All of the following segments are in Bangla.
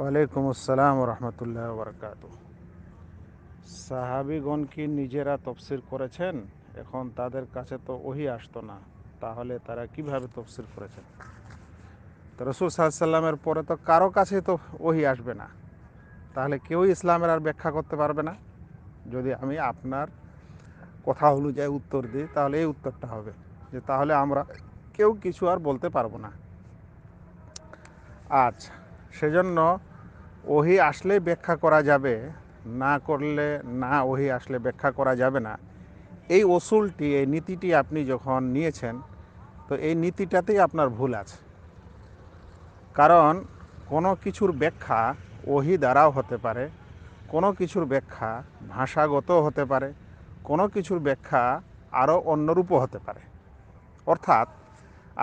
ওয়ালাইকুম আসসালাম রহমতুল্লাহ বরকাত। সাহাবিগণ কি নিজেরা তফসির করেছেন? এখন তাদের কাছে তো ওহী আসতো না, তাহলে তারা কিভাবে তফসির করেছেন? তো রসুল সাল্লামের পরে তো কারো কাছে তো ওহী আসবে না, তাহলে কেউই ইসলামের আর ব্যাখ্যা করতে পারবে না। যদি আমি আপনার কথা অনুযায়ী উত্তর দিই, তাহলে এই উত্তরটা হবে যে তাহলে আমরা কেউ কিছু আর বলতে পারবো না। আচ্ছা, সেজন্য ওহী আসলেই ব্যাখ্যা করা যাবে, না করলে না, ওহী আসলে ব্যাখ্যা করা যাবে না। এই অসুলটি, এই নীতিটি আপনি যখন নিয়েছেন, তো এই নীতিটাতেই আপনার ভুল আছে। কারণ কোনো কিছুর ব্যাখ্যা ওহী দ্বারাও হতে পারে, কোনো কিছুর ব্যাখ্যা ভাষাগত হতে পারে, কোনো কিছুর ব্যাখ্যা আরও অন্যরূপও হতে পারে। অর্থাৎ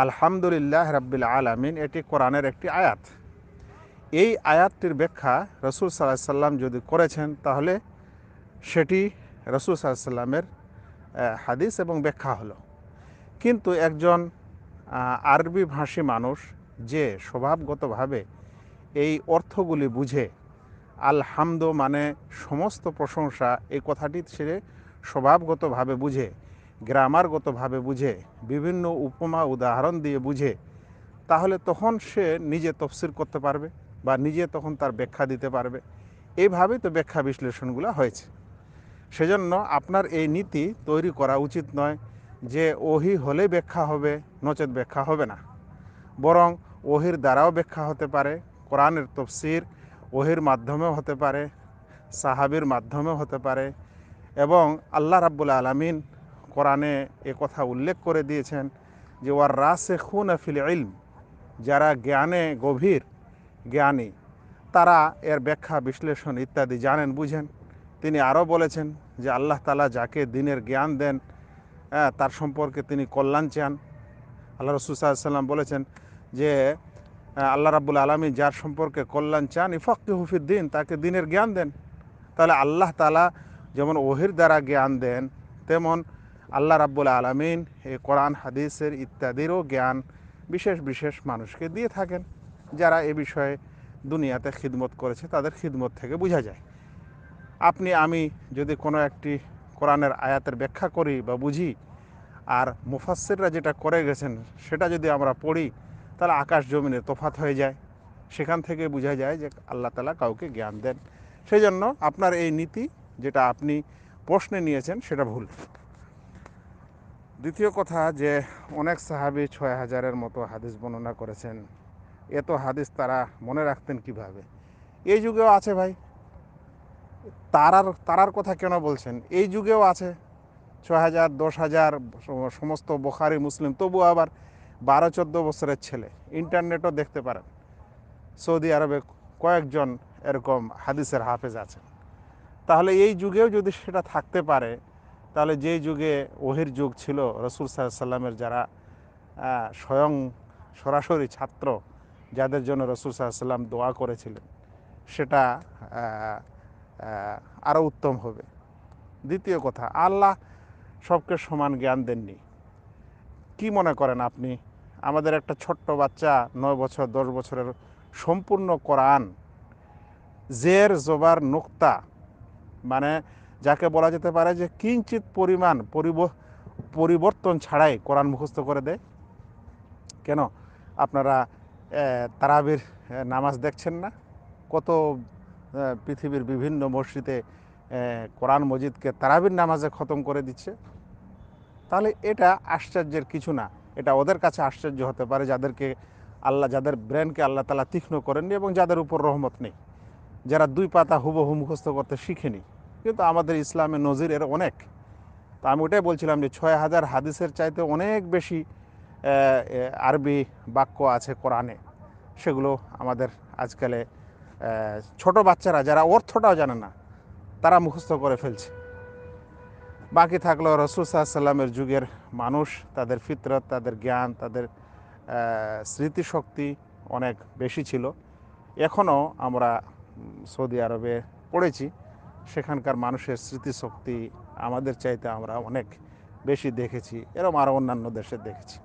আলহামদুলিল্লাহ রাব্বিল আলামিন এটি কোরআনের একটি আয়াত। এই আয়াতটির ব্যাখ্যা রসুল সাল্লাল্লাহু আলাইহি সাল্লাম যদি করেছেন, তাহলে সেটি রসুল সাল্লাল্লাহু আলাইহি সাল্লামের হাদিস এবং ব্যাখ্যা হলো। কিন্তু একজন আরবি ভাষী মানুষ যে স্বভাবগতভাবে এই অর্থগুলি বুঝে, আলহামদ মানে সমস্ত প্রশংসা, এই কথাটি সে স্বভাবগতভাবে বুঝে, গ্রামারগতভাবে বুঝে, বিভিন্ন উপমা উদাহরণ দিয়ে বুঝে, তাহলে তখন সে নিজে তফসির করতে পারবে বা নিজে তখন তার ব্যাখ্যা দিতে পারবে। এইভাবেই তো ব্যাখ্যা বিশ্লেষণগুলো হয়েছে। সেজন্য আপনার এই নীতি তৈরি করা উচিত নয় যে ওহী হলে ব্যাখ্যা হবে, নচেত ব্যাখ্যা হবে না। বরং ওহির দ্বারাও ব্যাখ্যা হতে পারে, কোরআনের তফসির ওহির মাধ্যমেও হতে পারে, সাহাবীর মাধ্যমেও হতে পারে। এবং আল্লাহ রাব্বুল আলামিন কোরআনে এ কথা উল্লেখ করে দিয়েছেন যে ওয়ার রাসিখুনা ফিল ইলম, যারা জ্ঞানে গভীর জ্ঞানী, তারা এর ব্যাখ্যা বিশ্লেষণ ইত্যাদি জানেন, বুঝেন। তিনি আরও বলেছেন যে আল্লাহ তাআলা যাকে দ্বীনের জ্ঞান দেন, তার সম্পর্কে তিনি কল্যাণ চান। আল্লাহ রাসূল সাল্লাল্লাহু আলাইহি ওয়াসাল্লাম বলেছেন যে আল্লাহ রাব্বুল আলামিন যার সম্পর্কে কল্যাণ চান, ইফাক্কিহু ফিদ্দীন, তাকে দ্বীনের জ্ঞান দেন। তাহলে আল্লাহ তাআলা যেমন ওহির দ্বারা জ্ঞান দেন, তেমন আল্লাহ রাব্বুল আলামিন এই কোরআন হাদিসের ইত্যাদিরও জ্ঞান বিশেষ বিশেষ মানুষকে দিয়ে থাকেন, যারা এ বিষয়ে দুনিয়াতে খিদমত করেছে, তাদের খিদমত থেকে বোঝা যায়। আপনি আমি যদি কোনো একটি কোরআনের আয়াতের ব্যাখ্যা করি বা বুঝি, আর মুফাসসিররা যেটা করে গেছেন সেটা যদি আমরা পড়ি, তাহলে আকাশ জমিনের তফাৎ হয়ে যায়। সেখান থেকে বোঝা যায় যে আল্লাহ তাআলা কাউকে জ্ঞান দেন। সেই জন্য আপনার এই নীতি, যেটা আপনি প্রশ্নে নিয়েছেন, সেটা ভুল। দ্বিতীয় কথা, যে অনেক সাহাবী ৬,০০০-এর মতো হাদিস বর্ণনা করেছেন, এত হাদিস তারা মনে রাখতেন কিভাবে? এই যুগেও আছে ভাই। তারার কথা কেন বলছেন? এই যুগেও আছে ৬,০০০, ১০,০০০ সমস্ত বুখারী মুসলিম, তবু আবার ১২-১৪ বছরের ছেলে। ইন্টারনেটও দেখতে পারেন, সৌদি আরবে কয়েকজন এরকম হাদিসের হাফেজ আছেন। তাহলে এই যুগেও যদি সেটা থাকতে পারে, তাহলে যেই যুগে ওহির যুগ ছিল, রসুল সাল্লাল্লাহু আলাইহি সাল্লামের যারা স্বয়ং সরাসরি ছাত্র, যাদের জন্য রসুল সাল্লাল্লাহু আলাইহি সাল্লাম দোয়া করেছিলেন, সেটা আরও উত্তম হবে। দ্বিতীয় কথা, আল্লাহ সবকে সমান জ্ঞান দেননি। কি মনে করেন আপনি, আমাদের একটা ছোট্ট বাচ্চা 9 বছর 10 বছরের সম্পূর্ণ কোরআন জের জবর নুক্তা, মানে যাকে বলা যেতে পারে যে কিঞ্চিত পরিমাণ পরিবর্তন ছাড়াই কোরআন মুখস্থ করে দেয়? কেন? আপনারা তারাবির নামাজ দেখছেন না? কত পৃথিবীর বিভিন্ন মসজিদে কোরআন মজিদকে তারাবির নামাজে খতম করে দিচ্ছে। তাহলে এটা আশ্চর্যের কিছু না। এটা ওদের কাছে আশ্চর্য হতে পারে, যাদেরকে আল্লাহ, যাদের ব্রেনকে আল্লাহ তাআলা তীক্ষ্ণ করেননি এবং যাদের উপর রহমত নেই, যারা 2 পাতা হুবহু মুখস্থ করতে শিখেনি। কিন্তু আমাদের ইসলামে নজির এর অনেক। তো আমি ওটাই বলছিলাম যে ৬,০০০ হাদিসের চাইতে অনেক বেশি আরবি বাক্য আছে কোরআনে। সেগুলো আমাদের আজকালে ছোট বাচ্চারা, যারা অর্থটাও জানে না, তারা মুখস্থ করে ফেলছে। বাকি থাকলো রসুল সাল্লাল্লাহু আলাইহি সাল্লামের যুগের মানুষ, তাদের ফিতরত, তাদের জ্ঞান, তাদের স্মৃতিশক্তি অনেক বেশি ছিল। এখনও আমরা সৌদি আরবে পড়েছি, সেখানকার মানুষের স্মৃতিশক্তি আমাদের চাইতে আমরা অনেক বেশি দেখেছি, এরকম আরও অন্যান্য দেশে দেখেছি।